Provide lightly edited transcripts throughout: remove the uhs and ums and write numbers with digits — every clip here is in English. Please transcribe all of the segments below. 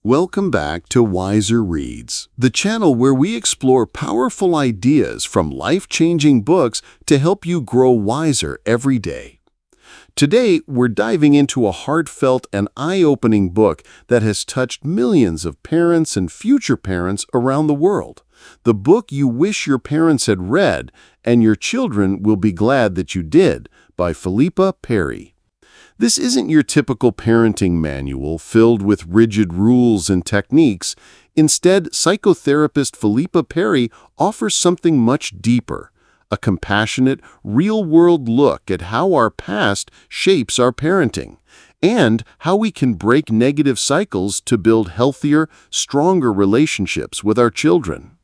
Welcome back to WiserReads, the channel where we explore powerful ideas from life-changing books to help you grow wiser every day. Today, we're diving into a heartfelt and eye-opening book that has touched millions of parents and future parents around the world. The book you wish your parents had read, and your children will be glad that you did, by Philippa Perry. This isn't your typical parenting manual filled with rigid rules and techniques. Instead, psychotherapist Philippa Perry offers something much deeper, a compassionate, real-world look at how our past shapes our parenting, and how we can break negative cycles to build healthier, stronger relationships with our children.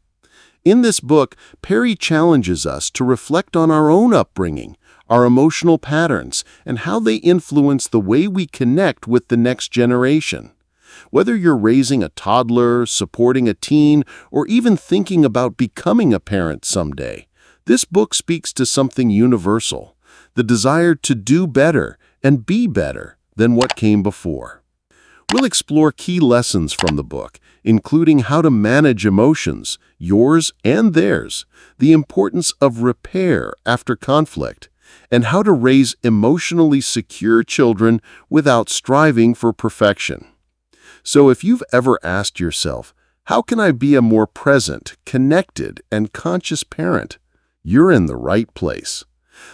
In this book, Perry challenges us to reflect on our own upbringing, our emotional patterns, and how they influence the way we connect with the next generation. Whether you're raising a toddler, supporting a teen, or even thinking about becoming a parent someday, this book speaks to something universal, the desire to do better and be better than what came before. We'll explore key lessons from the book, including how to manage emotions, yours and theirs, the importance of repair after conflict, and how to raise emotionally secure children without striving for perfection. So if you've ever asked yourself, how can I be a more present, connected, and conscious parent? You're in the right place.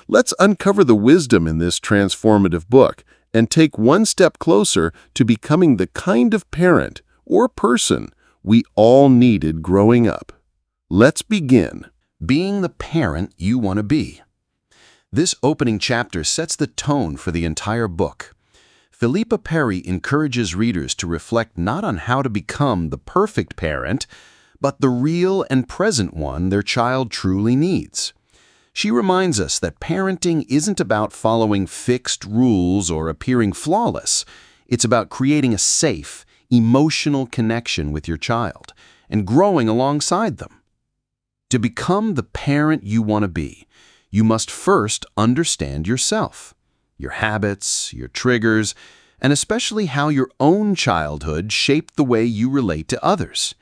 Let's uncover the wisdom in this transformative book and take one step closer to becoming the kind of parent or person we all needed growing up. Let's begin. Being the parent you want to be. This opening chapter sets the tone for the entire book. Philippa Perry encourages readers to reflect not on how to become the perfect parent, but the real and present one their child truly needs. She reminds us that parenting isn't about following fixed rules or appearing flawless. It's about creating a safe, emotional connection with your child and growing alongside them. To become the parent you want to be, you must first understand yourself, your habits, your triggers, and especially how your own childhood shaped the way you relate to others.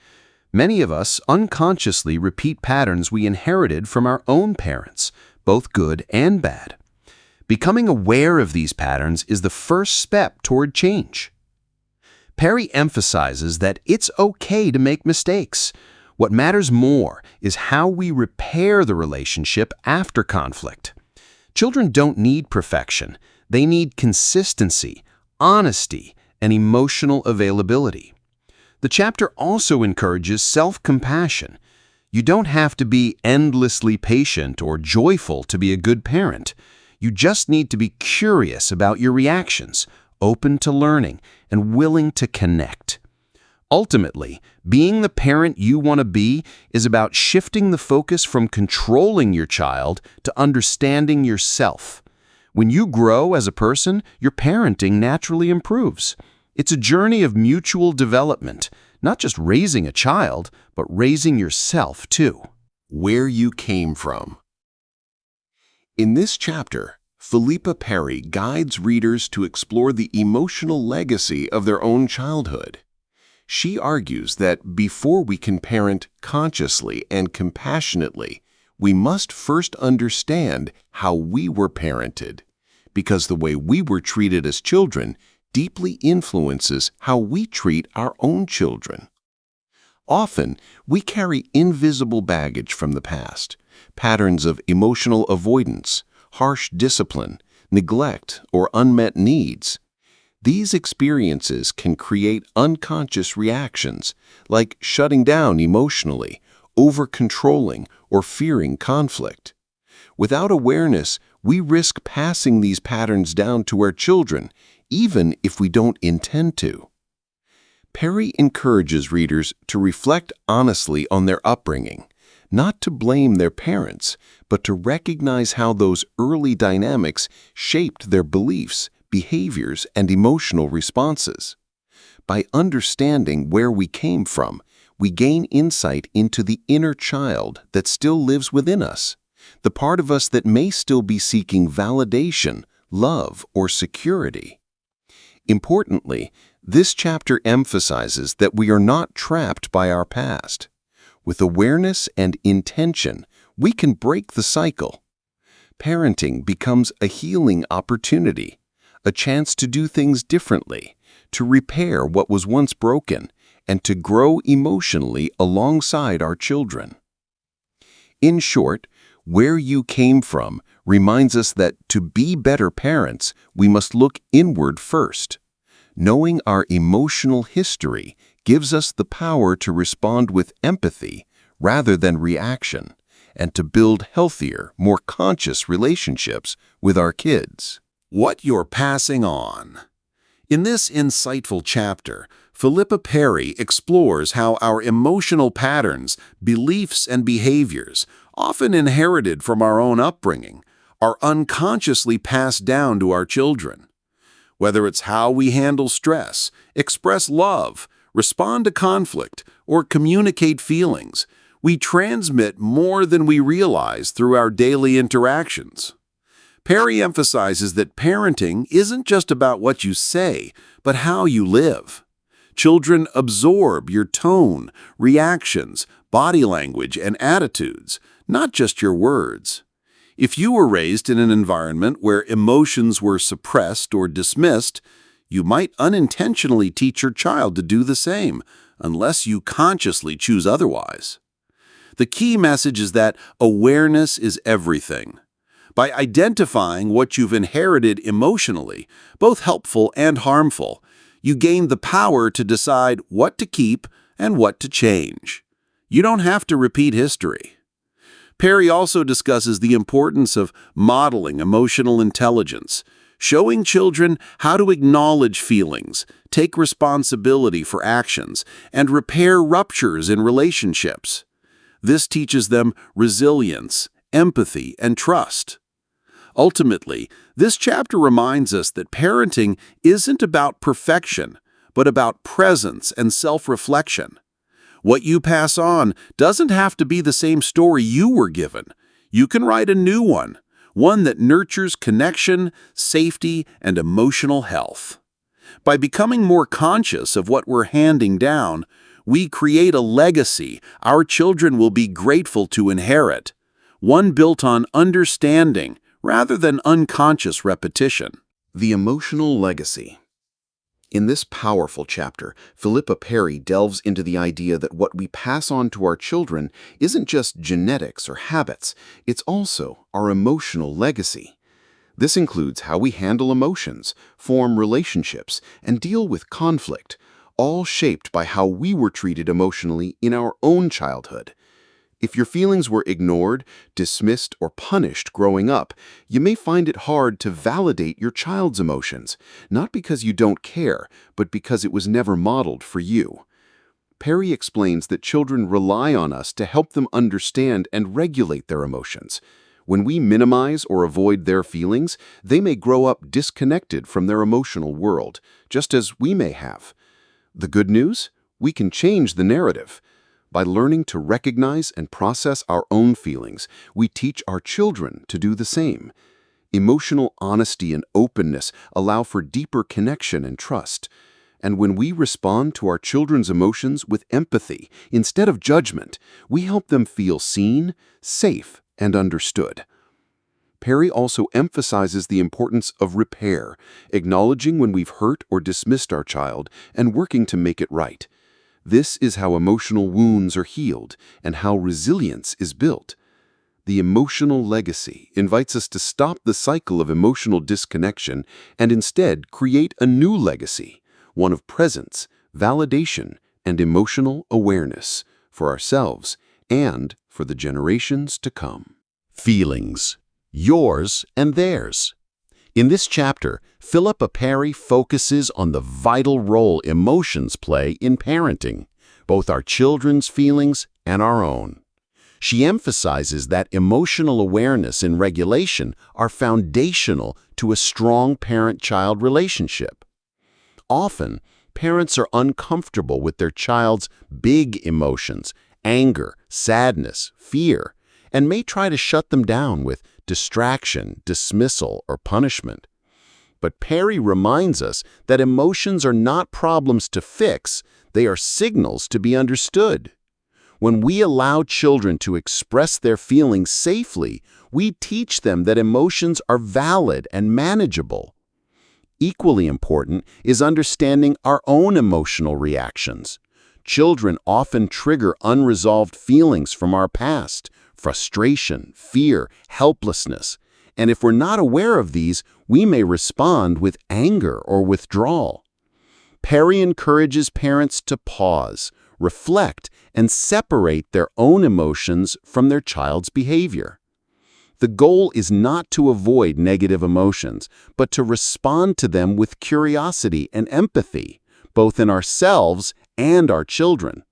Many of us unconsciously repeat patterns we inherited from our own parents, both good and bad. Becoming aware of these patterns is the first step toward change. Perry emphasizes that it's okay to make mistakes. What matters more is how we repair the relationship after conflict. Children don't need perfection. They need consistency, honesty, and emotional availability. The chapter also encourages self-compassion. You don't have to be endlessly patient or joyful to be a good parent. You just need to be curious about your reactions, open to learning, and willing to connect. Ultimately, being the parent you want to be is about shifting the focus from controlling your child to understanding yourself. When you grow as a person, your parenting naturally improves. It's a journey of mutual development, not just raising a child, but raising yourself too. Where you came from. In this chapter, Philippa Perry guides readers to explore the emotional legacy of their own childhood. She argues that before we can parent consciously and compassionately, we must first understand how we were parented, because the way we were treated as children deeply influences how we treat our own children. Often, we carry invisible baggage from the past, patterns of emotional avoidance, harsh discipline, neglect, or unmet needs. These experiences can create unconscious reactions, like shutting down emotionally, over-controlling, or fearing conflict. Without awareness, we risk passing these patterns down to our children, even if we don't intend to. Perry encourages readers to reflect honestly on their upbringing, not to blame their parents, but to recognize how those early dynamics shaped their beliefs, behaviors, and emotional responses. By understanding where we came from, we gain insight into the inner child that still lives within us, the part of us that may still be seeking validation, love, or security. Importantly, This chapter emphasizes that we are not trapped by our past. With awareness and intention, we can break the cycle. Parenting becomes a healing opportunity, a chance to do things differently, to repair what was once broken, and to grow emotionally alongside our children. In short, where you came from reminds us that to be better parents, we must look inward first. Knowing our emotional history gives us the power to respond with empathy rather than reaction, and to build healthier, more conscious relationships with our kids. What you're passing on. In this insightful chapter, Philippa Perry explores how our emotional patterns, beliefs, and behaviors, often inherited from our own upbringing, are unconsciously passed down to our children. Whether it's how we handle stress, express love, respond to conflict, or communicate feelings, we transmit more than we realize through our daily interactions. Perry emphasizes that parenting isn't just about what you say, but how you live. Children absorb your tone, reactions, body language, and attitudes, not just your words. If you were raised in an environment where emotions were suppressed or dismissed, you might unintentionally teach your child to do the same, unless you consciously choose otherwise. The key message is that awareness is everything. By identifying what you've inherited emotionally, both helpful and harmful, you gain the power to decide what to keep and what to change. You don't have to repeat history. Perry also discusses the importance of modeling emotional intelligence, showing children how to acknowledge feelings, take responsibility for actions, and repair ruptures in relationships. This teaches them resilience, empathy, and trust. Ultimately, this chapter reminds us that parenting isn't about perfection, but about presence and self-reflection. What you pass on doesn't have to be the same story you were given. You can write a new one that nurtures connection, safety, and emotional health. By becoming more conscious of what we're handing down, we create a legacy our children will be grateful to inherit, one built on understanding rather than unconscious repetition. The emotional legacy. In this powerful chapter, Philippa Perry delves into the idea that what we pass on to our children isn't just genetics or habits, it's also our emotional legacy. This includes how we handle emotions, form relationships, and deal with conflict, all shaped by how we were treated emotionally in our own childhood. If your feelings were ignored, dismissed, or punished growing up, you may find it hard to validate your child's emotions, not because you don't care, but because it was never modeled for you. Perry explains that children rely on us to help them understand and regulate their emotions. When we minimize or avoid their feelings, they may grow up disconnected from their emotional world, just as we may have. The good news? We can change the narrative. By learning to recognize and process our own feelings, we teach our children to do the same. Emotional honesty and openness allow for deeper connection and trust. And when we respond to our children's emotions with empathy instead of judgment, we help them feel seen, safe, and understood. Perry also emphasizes the importance of repair, acknowledging when we've hurt or dismissed our child and working to make it right. This is how emotional wounds are healed and how resilience is built. The emotional legacy invites us to stop the cycle of emotional disconnection and instead create a new legacy, one of presence, validation, and emotional awareness for ourselves and for the generations to come. Feelings, yours and theirs. In this chapter, Philippa Perry focuses on the vital role emotions play in parenting, both our children's feelings and our own. She emphasizes that emotional awareness and regulation are foundational to a strong parent-child relationship. Often, parents are uncomfortable with their child's big emotions, anger, sadness, fear, and may try to shut them down with distraction, dismissal, or punishment. But Perry reminds us that emotions are not problems to fix, they are signals to be understood. When we allow children to express their feelings safely, we teach them that emotions are valid and manageable. Equally important is understanding our own emotional reactions. Children often trigger unresolved feelings from our past, frustration, fear, helplessness. And if we're not aware of these, we may respond with anger or withdrawal. Perry encourages parents to pause, reflect, and separate their own emotions from their child's behavior. The goal is not to avoid negative emotions, but to respond to them with curiosity and empathy, both in ourselves and our children.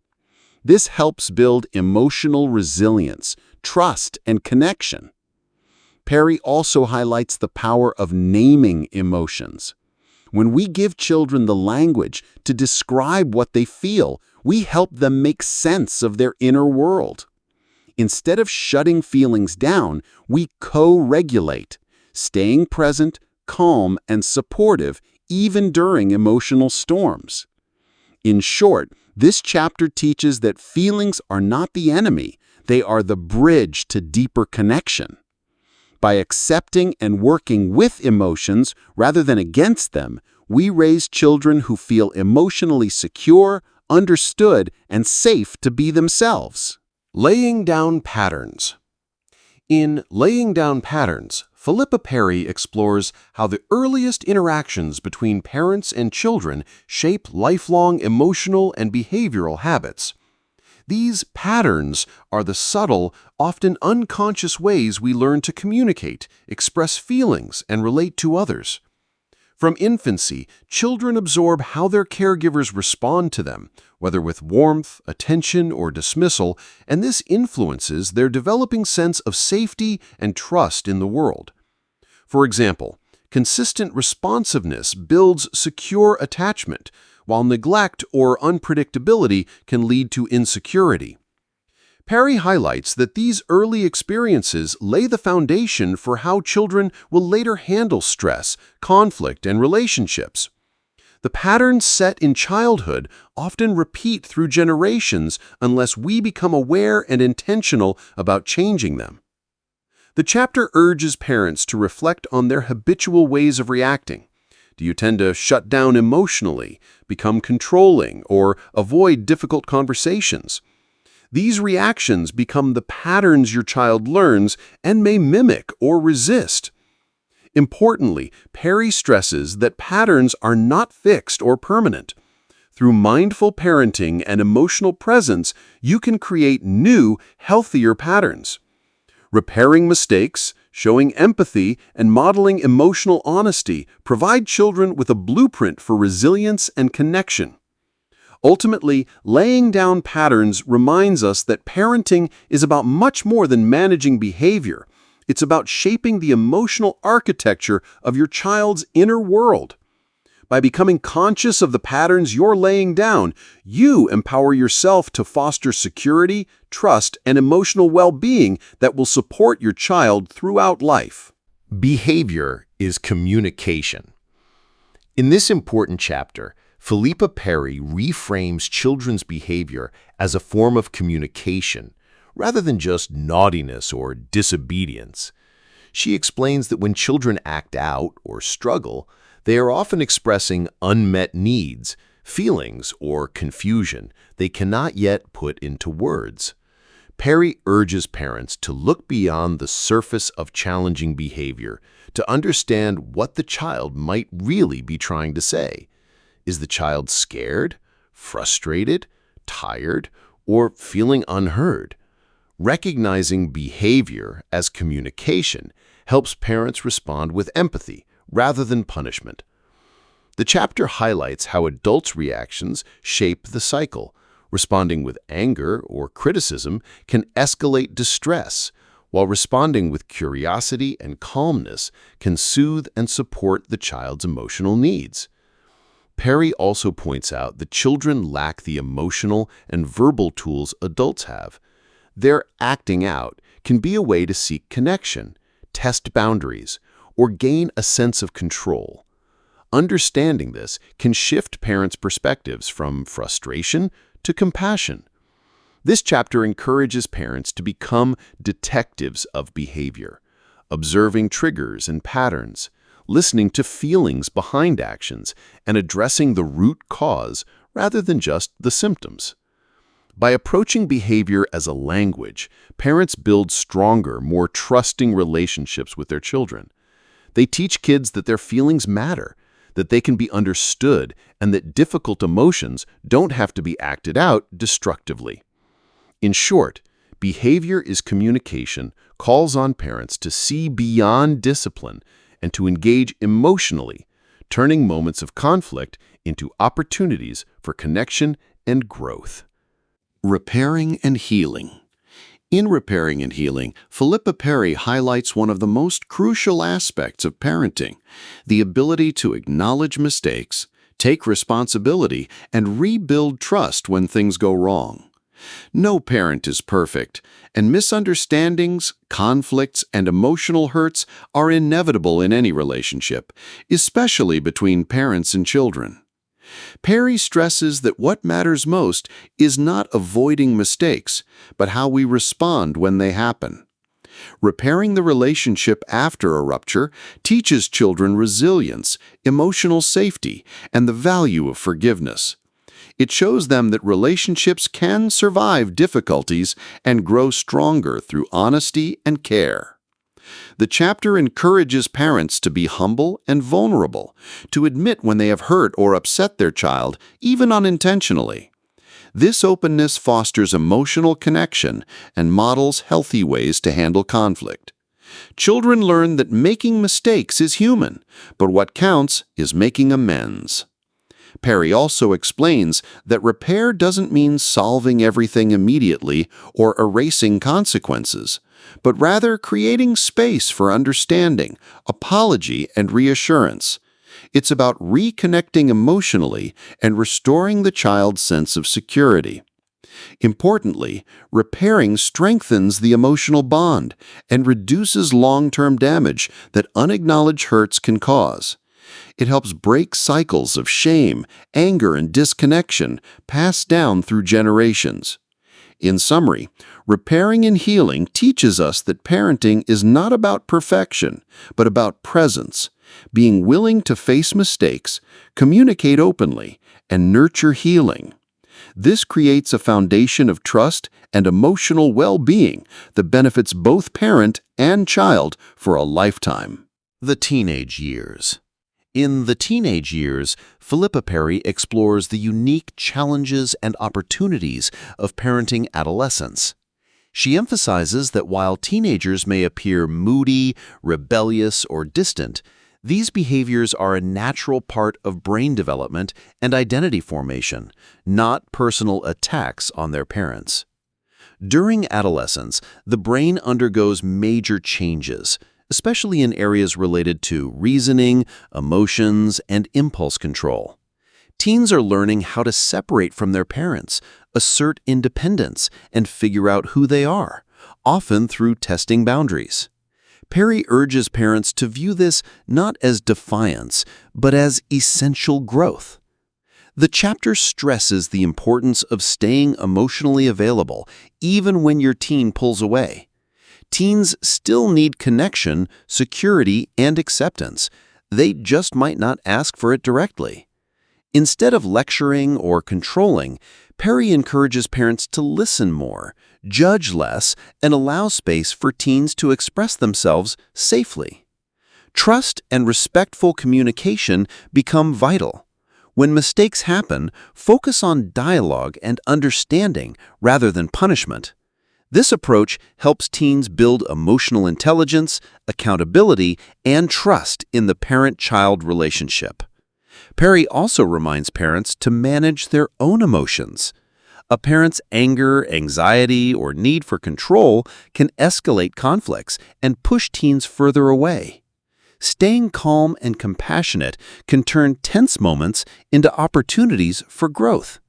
This helps build emotional resilience, trust, and connection. Perry also highlights the power of naming emotions. When we give children the language to describe what they feel, we help them make sense of their inner world. Instead of shutting feelings down, we co-regulate, staying present, calm, and supportive even during emotional storms. In short, this chapter teaches that feelings are not the enemy, they are the bridge to deeper connection. By accepting and working with emotions rather than against them, we raise children who feel emotionally secure, understood, and safe to be themselves. Laying down patterns. In Laying Down Patterns, Philippa Perry explores how the earliest interactions between parents and children shape lifelong emotional and behavioral habits. These patterns are the subtle, often unconscious ways we learn to communicate, express feelings, and relate to others. From infancy, children absorb how their caregivers respond to them, whether with warmth, attention, or dismissal, and this influences their developing sense of safety and trust in the world. For example, consistent responsiveness builds secure attachment, while neglect or unpredictability can lead to insecurity. Perry highlights that these early experiences lay the foundation for how children will later handle stress, conflict, and relationships. The patterns set in childhood often repeat through generations unless we become aware and intentional about changing them. The chapter urges parents to reflect on their habitual ways of reacting. Do you tend to shut down emotionally, become controlling, or avoid difficult conversations? These reactions become the patterns your child learns and may mimic or resist. Importantly, Perry stresses that patterns are not fixed or permanent. Through mindful parenting and emotional presence, you can create new, healthier patterns. Repairing mistakes, showing empathy, and modeling emotional honesty provide children with a blueprint for resilience and connection. Ultimately, laying down patterns reminds us that parenting is about much more than managing behavior. It's about shaping the emotional architecture of your child's inner world. By becoming conscious of the patterns you're laying down, you empower yourself to foster security, trust, and emotional well-being that will support your child throughout life. Behavior is communication. In this important chapter, Philippa Perry reframes children's behavior as a form of communication, rather than just naughtiness or disobedience. She explains that when children act out or struggle, they are often expressing unmet needs, feelings, or confusion they cannot yet put into words. Perry urges parents to look beyond the surface of challenging behavior to understand what the child might really be trying to say. Is the child scared, frustrated, tired, or feeling unheard? Recognizing behavior as communication helps parents respond with empathy rather than punishment. The chapter highlights how adults' reactions shape the cycle. Responding with anger or criticism can escalate distress, while responding with curiosity and calmness can soothe and support the child's emotional needs. Perry also points out that children lack the emotional and verbal tools adults have. Their acting out can be a way to seek connection, test boundaries, or gain a sense of control. Understanding this can shift parents' perspectives from frustration to compassion. This chapter encourages parents to become detectives of behavior, observing triggers and patterns, listening to feelings behind actions, and addressing the root cause rather than just the symptoms. By approaching behavior as a language, parents build stronger, more trusting relationships with their children. They teach kids that their feelings matter, that they can be understood, and that difficult emotions don't have to be acted out destructively. In short, behavior is communication calls on parents to see beyond discipline and to engage emotionally, turning moments of conflict into opportunities for connection and growth. Repairing and healing. In Repairing and Healing, Philippa Perry highlights one of the most crucial aspects of parenting, the ability to acknowledge mistakes, take responsibility, and rebuild trust when things go wrong. No parent is perfect, and misunderstandings, conflicts, and emotional hurts are inevitable in any relationship, especially between parents and children. Perry stresses that what matters most is not avoiding mistakes, but how we respond when they happen. Repairing the relationship after a rupture teaches children resilience, emotional safety, and the value of forgiveness. It shows them that relationships can survive difficulties and grow stronger through honesty and care. The chapter encourages parents to be humble and vulnerable, to admit when they have hurt or upset their child, even unintentionally. This openness fosters emotional connection and models healthy ways to handle conflict. Children learn that making mistakes is human, but what counts is making amends. Perry also explains that repair doesn't mean solving everything immediately or erasing consequences, but rather creating space for understanding, apology, and reassurance. It's about reconnecting emotionally and restoring the child's sense of security. Importantly, repairing strengthens the emotional bond and reduces long-term damage that unacknowledged hurts can cause. It helps break cycles of shame, anger, and disconnection passed down through generations. In summary, Repairing and Healing teaches us that parenting is not about perfection, but about presence, being willing to face mistakes, communicate openly, and nurture healing. This creates a foundation of trust and emotional well-being that benefits both parent and child for a lifetime. The teenage years. In The Teenage Years, Philippa Perry explores the unique challenges and opportunities of parenting adolescents. She emphasizes that while teenagers may appear moody, rebellious, or distant, these behaviors are a natural part of brain development and identity formation, not personal attacks on their parents. During adolescence, the brain undergoes major changes, especially in areas related to reasoning, emotions, and impulse control. Teens are learning how to separate from their parents, assert independence, and figure out who they are, often through testing boundaries. Perry urges parents to view this not as defiance, but as essential growth. The chapter stresses the importance of staying emotionally available, even when your teen pulls away. Teens still need connection, security, and acceptance. They just might not ask for it directly. Instead of lecturing or controlling, Perry encourages parents to listen more, judge less, and allow space for teens to express themselves safely. Trust and respectful communication become vital. When mistakes happen, focus on dialogue and understanding rather than punishment. This approach helps teens build emotional intelligence, accountability, and trust in the parent-child relationship. Perry also reminds parents to manage their own emotions. A parent's anger, anxiety, or need for control can escalate conflicts and push teens further away. Staying calm and compassionate can turn tense moments into opportunities for growth.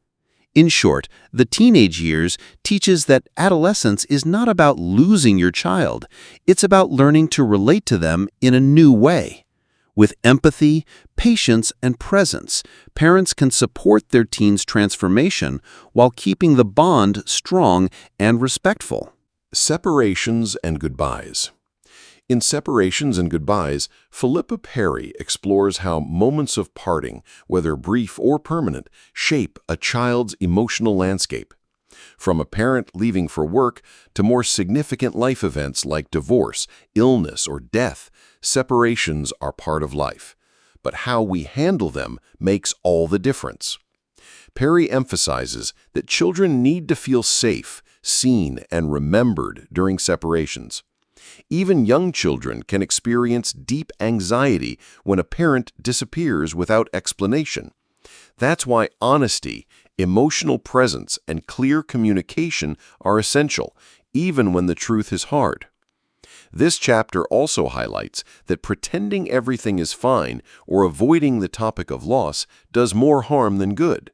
In short, the teenage years teaches that adolescence is not about losing your child. It's about learning to relate to them in a new way. With empathy, patience, and presence, parents can support their teen's transformation while keeping the bond strong and respectful. Separations and goodbyes. In Separations and Goodbyes, Philippa Perry explores how moments of parting, whether brief or permanent, shape a child's emotional landscape. From a parent leaving for work to more significant life events like divorce, illness, or death, separations are part of life. But how we handle them makes all the difference. Perry emphasizes that children need to feel safe, seen, and remembered during separations. Even young children can experience deep anxiety when a parent disappears without explanation. That's why honesty, emotional presence, and clear communication are essential, even when the truth is hard. This chapter also highlights that pretending everything is fine or avoiding the topic of loss does more harm than good.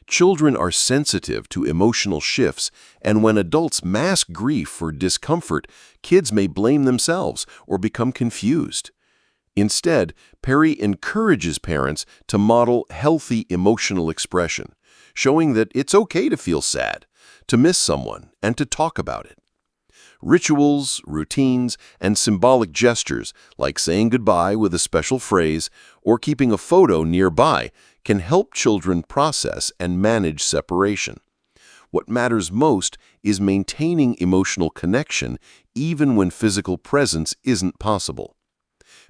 Children are sensitive to emotional shifts, and when adults mask grief or discomfort, kids may blame themselves or become confused. Instead, Perry encourages parents to model healthy emotional expression, showing that it's okay to feel sad, to miss someone, and to talk about it. Rituals, routines, and symbolic gestures, like saying goodbye with a special phrase or keeping a photo nearby, can help children process and manage separation. What matters most is maintaining emotional connection even when physical presence isn't possible.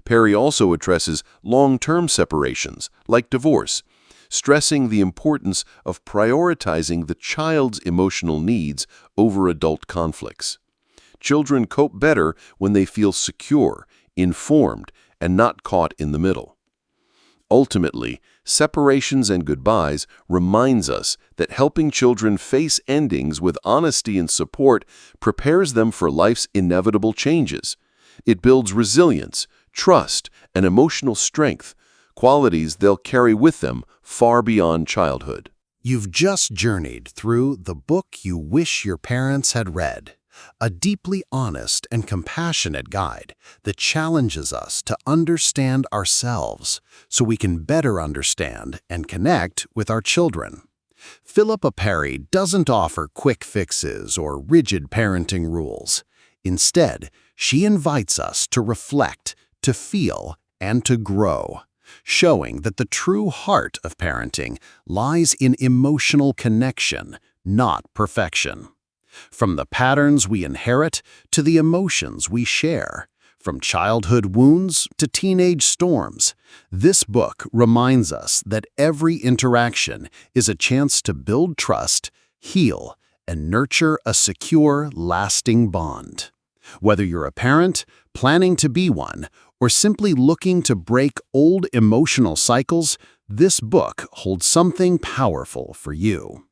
Perry also addresses long-term separations, like divorce, stressing the importance of prioritizing the child's emotional needs over adult conflicts. Children cope better when they feel secure, informed, and not caught in the middle. Ultimately, Separations and Goodbyes reminds us that helping children face endings with honesty and support prepares them for life's inevitable changes. It builds resilience, trust, and emotional strength, qualities they'll carry with them far beyond childhood. You've just journeyed through The Book You Wish Your Parents Had Read, a deeply honest and compassionate guide that challenges us to understand ourselves so we can better understand and connect with our children. Philippa Perry doesn't offer quick fixes or rigid parenting rules. Instead, she invites us to reflect, to feel, and to grow, showing that the true heart of parenting lies in emotional connection, not perfection. From the patterns we inherit to the emotions we share, from childhood wounds to teenage storms, this book reminds us that every interaction is a chance to build trust, heal, and nurture a secure, lasting bond. Whether you're a parent, planning to be one, or simply looking to break old emotional cycles, this book holds something powerful for you.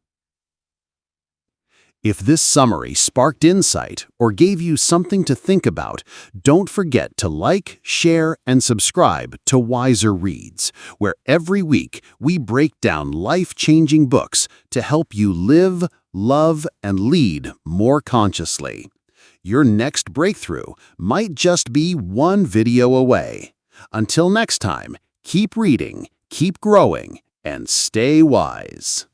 If this summary sparked insight or gave you something to think about, don't forget to like, share, and subscribe to WiserReads, where every week we break down life-changing books to help you live, love, and lead more consciously. Your next breakthrough might just be one video away. Until next time, keep reading, keep growing, and stay wise.